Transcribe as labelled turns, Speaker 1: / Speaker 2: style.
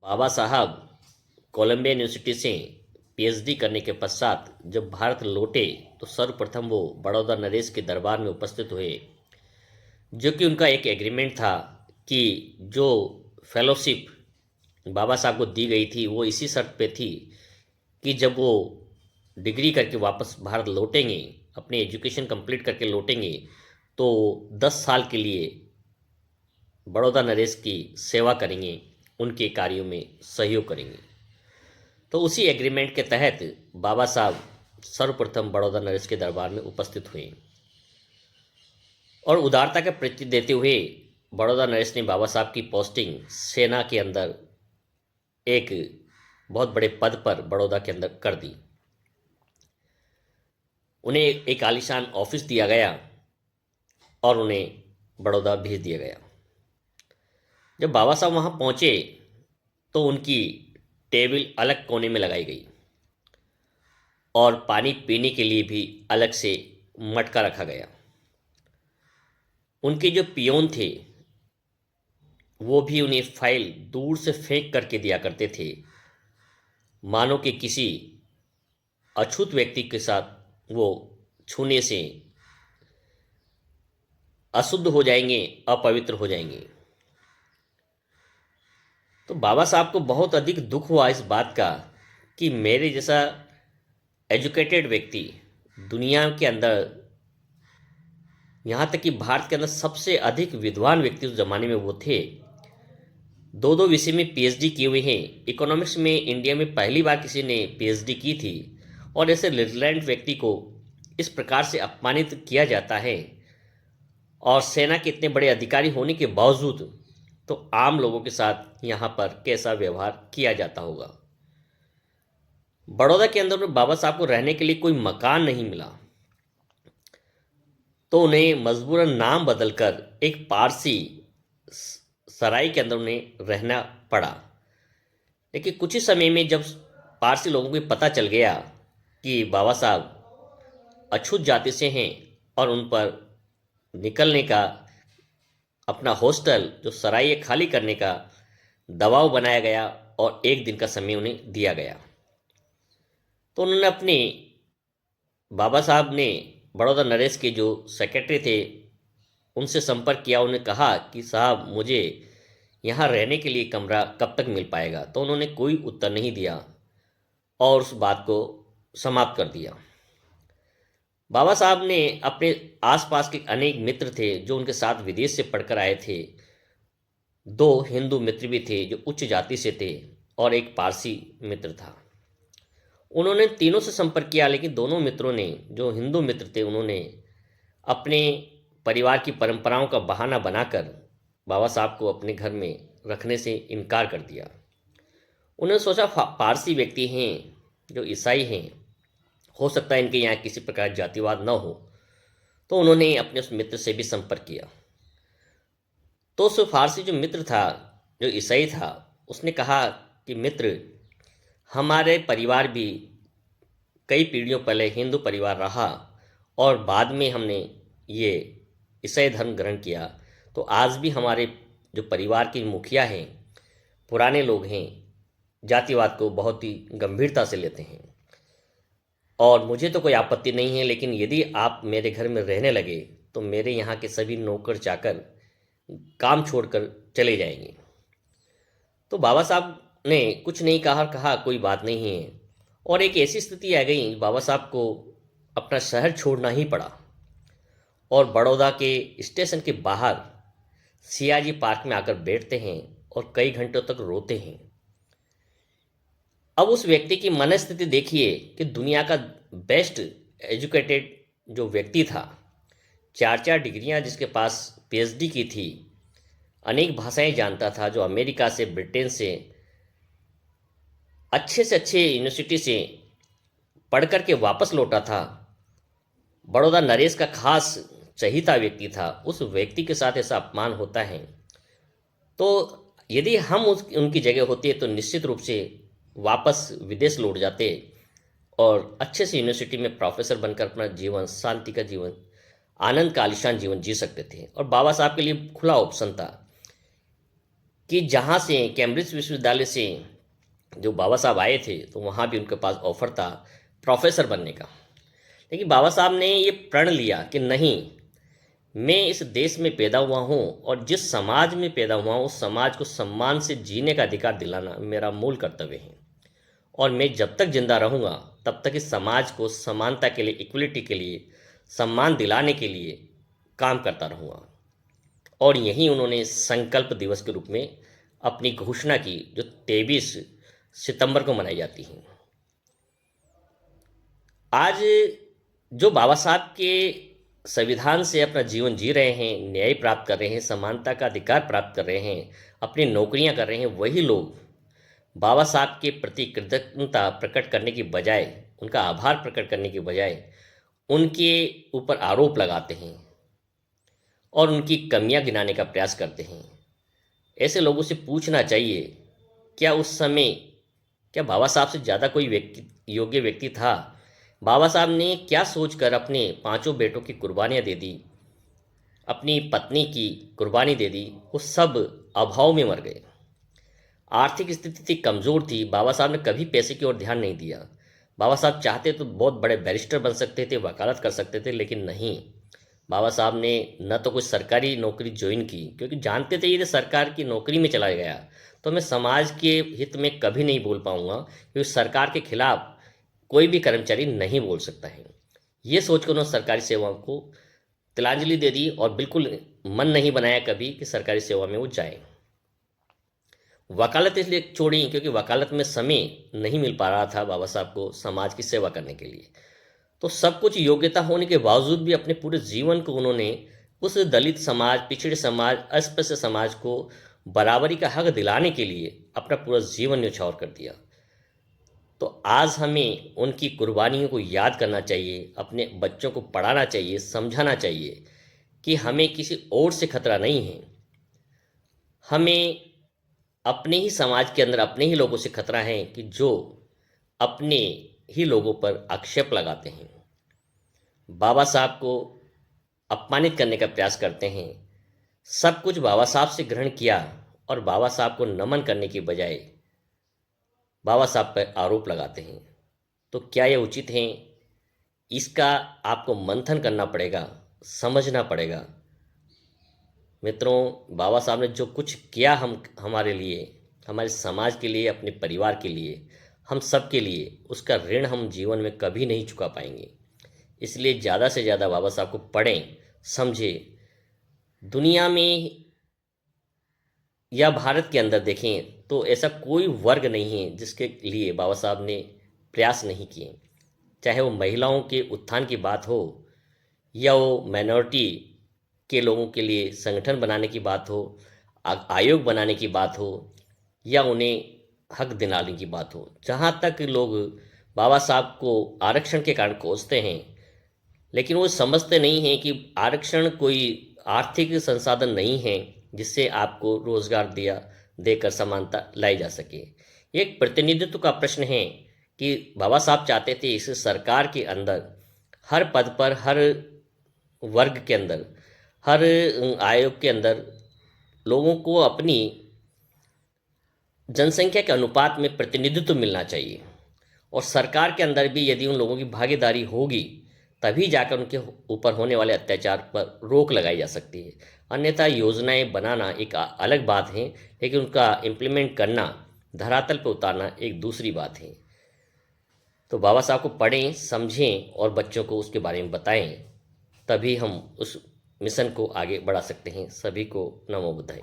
Speaker 1: बाबा साहब Colombia university से PhD करने के पश्चात जब भारत लौटे तो सर्वप्रथम वो बड़ौदा नरेश के दरबार में उपस्थित हुए, जो कि उनका एक एग्रीमेंट था कि जो फेलोशिप बाबा साहब को दी गई थी वो इसी शर्त पे थी कि जब वो डिग्री करके वापस भारत लौटेंगे, अपनी एजुकेशन कंप्लीट करके लौटेंगे, तो 10 साल के लिए बड़ौदा नरेश की सेवा करेंगे, उनके कार्यों में सहयोग करेंगे। तो उसी एग्रीमेंट के तहत बाबा साहब सर्वप्रथम बड़ौदा नरेश के दरबार में उपस्थित हुए और उदारता का प्रतीक देते हुए बड़ौदा नरेश ने बाबा साहब की पोस्टिंग सेना के अंदर एक बहुत बड़े पद पर बड़ौदा के अंदर कर दी। उन्हें एक आलीशान ऑफिस दिया गया और उन्हें बड़ौदा भेज दिया गया। जब बाबा साहब वहाँ पहुँचे तो उनकी टेबल अलग कोने में लगाई गई और पानी पीने के लिए भी अलग से मटका रखा गया। उनके जो पियोन थे वो भी उन्हें फाइल दूर से फेंक करके दिया करते थे, मानो कि किसी अछूत व्यक्ति के साथ वो छूने से अशुद्ध हो जाएंगे, अपवित्र हो जाएंगे। तो बाबा साहब को बहुत अधिक दुख हुआ इस बात का कि मेरे जैसा एजुकेटेड व्यक्ति दुनिया के अंदर, यहाँ तक कि भारत के अंदर सबसे अधिक विद्वान व्यक्ति उस जमाने में वो थे, दो दो विषय में पीएचडी किए हुए हैं। इकोनॉमिक्स में इंडिया में पहली बार किसी ने पीएचडी की थी और ऐसे लिटरेंट व्यक्ति को इस प्रकार से अपमानित किया जाता है और सेना के इतने बड़े अधिकारी होने के बावजूद तो आम लोगों के साथ यहाँ पर कैसा व्यवहार किया जाता होगा। बड़ौदा के अंदर बाबा साहब को रहने के लिए कोई मकान नहीं मिला तो उन्हें मजबूरन नाम बदलकर एक पारसी सराय के अंदर उन्हें रहना पड़ा। लेकिन कुछ ही समय में जब पारसी लोगों को पता चल गया कि बाबा साहब अछूत जाति से हैं और उन पर निकलने का, अपना हॉस्टल जो सराय है खाली करने का दबाव बनाया गया और एक दिन का समय उन्हें दिया गया, तो उन्होंने अपने बाबा साहब ने बड़ौदा नरेश के जो सेक्रेटरी थे उनसे संपर्क किया। उन्हें कहा कि साहब मुझे यहाँ रहने के लिए कमरा कब तक मिल पाएगा, तो उन्होंने कोई उत्तर नहीं दिया और उस बात को समाप्त कर दिया। बाबा साहब ने अपने आसपास के अनेक मित्र थे जो उनके साथ विदेश से पढ़कर आए थे। दो हिंदू मित्र भी थे जो उच्च जाति से थे और एक पारसी मित्र था। उन्होंने तीनों से संपर्क किया, लेकिन दोनों मित्रों ने, जो हिंदू मित्र थे, उन्होंने अपने परिवार की परंपराओं का बहाना बनाकर बाबा साहब को अपने घर में रखने से इनकार कर दिया। उन्होंने सोचा पारसी व्यक्ति हैं, जो ईसाई हैं, हो सकता है इनके यहाँ किसी प्रकार जातिवाद न हो, तो उन्होंने अपने उस मित्र से भी संपर्क किया। तो उस फारसी जो मित्र था, जो ईसाई था, उसने कहा कि मित्र, हमारे परिवार भी कई पीढ़ियों पहले हिंदू परिवार रहा और बाद में हमने ये ईसाई धर्म ग्रहण किया, तो आज भी हमारे जो परिवार के मुखिया हैं, पुराने लोग हैं, जातिवाद को बहुत ही गंभीरता से लेते हैं और मुझे तो कोई आपत्ति नहीं है, लेकिन यदि आप मेरे घर में रहने लगे तो मेरे यहाँ के सभी नौकर चाकर काम छोड़कर चले जाएंगे। तो बाबा साहब ने कुछ नहीं कहा कोई बात नहीं है, और एक ऐसी स्थिति आ गई बाबा साहब को अपना शहर छोड़ना ही पड़ा और बड़ौदा के स्टेशन के बाहर सियाजी पार्क में आकर बैठते हैं और कई घंटों तक रोते हैं। अब उस व्यक्ति की मनस्थिति देखिए कि दुनिया का बेस्ट एजुकेटेड जो व्यक्ति था, 4 डिग्रियां जिसके पास पीएचडी की थी, अनेक भाषाएं जानता था, जो अमेरिका से, ब्रिटेन से अच्छे यूनिवर्सिटी से पढ़ कर के वापस लौटा था, बड़ौदा नरेश का खास चहीता व्यक्ति था, उस व्यक्ति के साथ ऐसा अपमान होता है। तो यदि हम उनकी जगह होते तो निश्चित रूप से वापस विदेश लौट जाते और अच्छे से यूनिवर्सिटी में प्रोफेसर बनकर अपना जीवन, शांति का जीवन, आनंद का आलिशान जीवन जी सकते थे। और बाबा साहब के लिए खुला ऑप्शन था कि जहाँ से कैम्ब्रिज विश्वविद्यालय से जो बाबा साहब आए थे तो वहाँ भी उनके पास ऑफर था प्रोफेसर बनने का। लेकिन बाबा साहब ने ये प्रण लिया कि नहीं, मैं इस देश में पैदा हुआ हूँ और जिस समाज में पैदा हुआ हूँ उस समाज को सम्मान से जीने का अधिकार दिलाना मेरा मूल कर्तव्य है। और मैं जब तक जिंदा रहूँगा तब तक इस समाज को समानता के लिए, इक्वलिटी के लिए, सम्मान दिलाने के लिए काम करता रहूँगा। और यही उन्होंने संकल्प दिवस के रूप में अपनी घोषणा की, जो 23 सितंबर को मनाई जाती है। आज जो बाबा साहब के संविधान से अपना जीवन जी रहे हैं, न्याय प्राप्त कर रहे हैं, समानता का अधिकार प्राप्त कर रहे हैं, अपनी नौकरियां कर रहे हैं, वही लोग बाबा साहब के प्रति कृतज्ञता प्रकट करने की बजाय, उनका आभार प्रकट करने की बजाय उनके ऊपर आरोप लगाते हैं और उनकी कमियां गिनाने का प्रयास करते हैं। ऐसे लोगों से पूछना चाहिए, क्या उस समय क्या बाबा साहब से ज़्यादा कोई योग्य व्यक्ति था? बाबा साहब ने क्या सोचकर अपने 5 बेटों की कुर्बानियाँ दे दी, अपनी पत्नी की कुर्बानी दे दी? वो सब अभाव में मर गए। आर्थिक स्थिति थी, कमज़ोर थी। बाबा साहब ने कभी पैसे की ओर ध्यान नहीं दिया। बाबा साहब चाहते तो बहुत बड़े बैरिस्टर बन सकते थे, वकालत कर सकते थे, लेकिन नहीं। बाबा साहब ने न तो कोई सरकारी नौकरी ज्वाइन की, क्योंकि जानते थे यदि सरकार की नौकरी में चला गया तो मैं समाज के हित में कभी नहीं बोल पाऊंगा, क्योंकि सरकार के खिलाफ कोई भी कर्मचारी नहीं बोल सकता है। ये सोचकर उन्होंने सरकारी सेवाओं को तिलांजलि दे दी और बिल्कुल मन नहीं बनाया कभी कि सरकारी सेवा में वो जाए। वकालत इसलिए छोड़ी क्योंकि वकालत में समय नहीं मिल पा रहा था बाबा साहब को समाज की सेवा करने के लिए। तो सब कुछ योग्यता होने के बावजूद भी अपने पूरे जीवन को उन्होंने उस दलित समाज, पिछड़े समाज, अस्पृश्य समाज को बराबरी का हक दिलाने के लिए अपना पूरा जीवन न्यौछावर कर दिया। तो आज हमें उनकी कुर्बानियों को याद करना चाहिए, अपने बच्चों को पढ़ाना चाहिए, समझाना चाहिए कि हमें किसी और से खतरा नहीं है। हमें अपने ही समाज के अंदर अपने ही लोगों से खतरा है कि जो अपने ही लोगों पर आक्षेप लगाते हैं, बाबा साहब को अपमानित करने का प्रयास करते हैं। सब कुछ बाबा साहब से ग्रहण किया और बाबा साहब को नमन करने की बजाय बाबा साहब पर आरोप लगाते हैं। तो क्या यह उचित है? इसका आपको मंथन करना पड़ेगा, समझना पड़ेगा। मित्रों, बाबा साहब ने जो कुछ किया हमारे लिए, हमारे समाज के लिए, अपने परिवार के लिए, हम सब के लिए, उसका ऋण हम जीवन में कभी नहीं चुका पाएंगे। इसलिए ज़्यादा से ज़्यादा बाबा साहब को पढ़ें, समझें। दुनिया में या भारत के अंदर देखें तो ऐसा कोई वर्ग नहीं है जिसके लिए बाबा साहब ने प्रयास नहीं किए। चाहे वो महिलाओं के उत्थान की बात हो, या वो माइनॉरिटी के लोगों के लिए संगठन बनाने की बात हो, आयोग बनाने की बात हो, या उन्हें हक दिलाने की बात हो। जहाँ तक लोग बाबा साहब को आरक्षण के कारण कोसते हैं, लेकिन वो समझते नहीं हैं कि आरक्षण कोई आर्थिक संसाधन नहीं है जिससे आपको रोजगार देकर समानता लाई जा सके। एक प्रतिनिधित्व का प्रश्न है कि बाबा साहब चाहते थे इस सरकार के अंदर हर पद पर, हर वर्ग के अंदर, हर आयोग के अंदर लोगों को अपनी जनसंख्या के अनुपात में प्रतिनिधित्व मिलना चाहिए। और सरकार के अंदर भी यदि उन लोगों की भागीदारी होगी तभी जाकर उनके ऊपर होने वाले अत्याचार पर रोक लगाई जा सकती है। अन्यथा योजनाएं बनाना एक अलग बात है, लेकिन उनका इम्प्लीमेंट करना, धरातल पर उतारना एक दूसरी बात है। तो बाबा साहब को पढ़ें, समझें और बच्चों को उसके बारे में बताएं, तभी हम उस मिशन को आगे बढ़ा सकते हैं। सभी को नमो बुद्धाय।